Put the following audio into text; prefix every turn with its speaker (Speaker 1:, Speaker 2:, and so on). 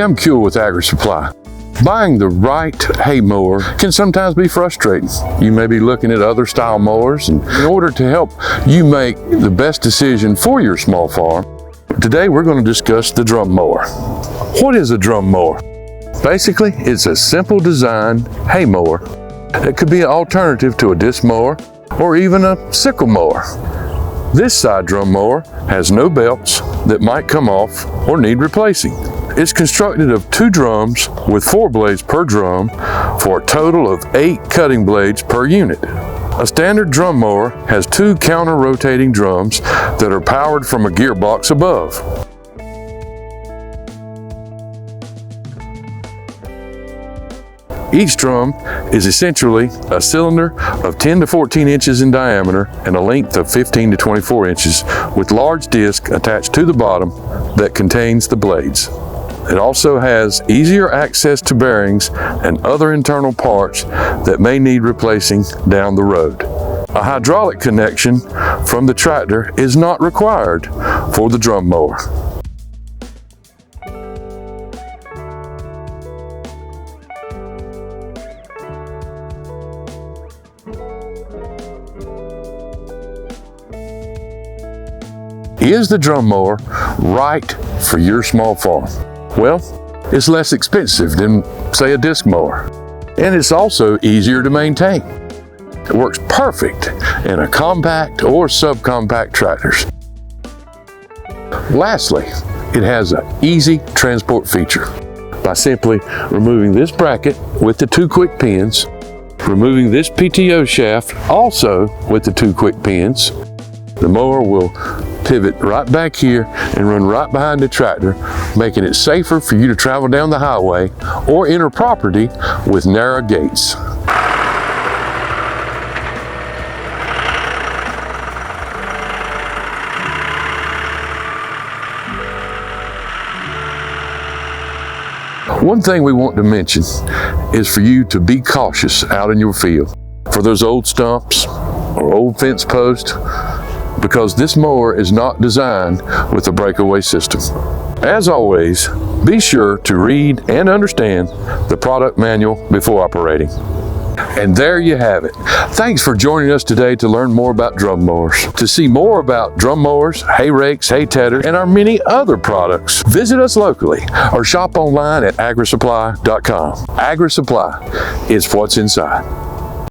Speaker 1: Hey, I'm Keul with Agri Supply. Buying the right hay mower can sometimes be frustrating. You may be looking at other style mowers, and in order to help you make the best decision for your small farm, today we're going to discuss the drum mower. What is a drum mower? Basically, it's a simple design hay mower that could be an alternative to a disc mower or even a sickle mower. This side drum mower has no belts that might come off or need replacing. It's constructed of 2 drums with 4 blades per drum for a total of 8 cutting blades per unit. A standard drum mower has 2 counter-rotating drums that are powered from a gearbox above. Each drum is essentially a cylinder of 10 to 14 inches in diameter and a length of 15 to 24 inches with large disc attached to the bottom that contains the blades. It also has easier access to bearings and other internal parts that may need replacing down the road. A hydraulic connection from the tractor is not required for the drum mower. Is the drum mower right for your small farm? Well, it's less expensive than, say, a disc mower, and it's also easier to maintain. It works perfect in a compact or subcompact tractors. Lastly, it has an easy transport feature by simply removing this bracket with the 2 quick pins, removing this PTO shaft also with the 2 quick pins. The mower will pivot right back here and run right behind the tractor, making it safer for you to travel down the highway or enter property with narrow gates. One thing we want to mention is for you to be cautious out in your field for those old stumps or old fence posts, because this mower is not designed with a breakaway system. As always, be sure to read and understand the product manual before operating. And there you have it. Thanks for joining us today to learn more about drum mowers. To see more about drum mowers, hay rakes, hay tedders, and our many other products, visit us locally or shop online at agrisupply.com. Agri Supply is what's inside.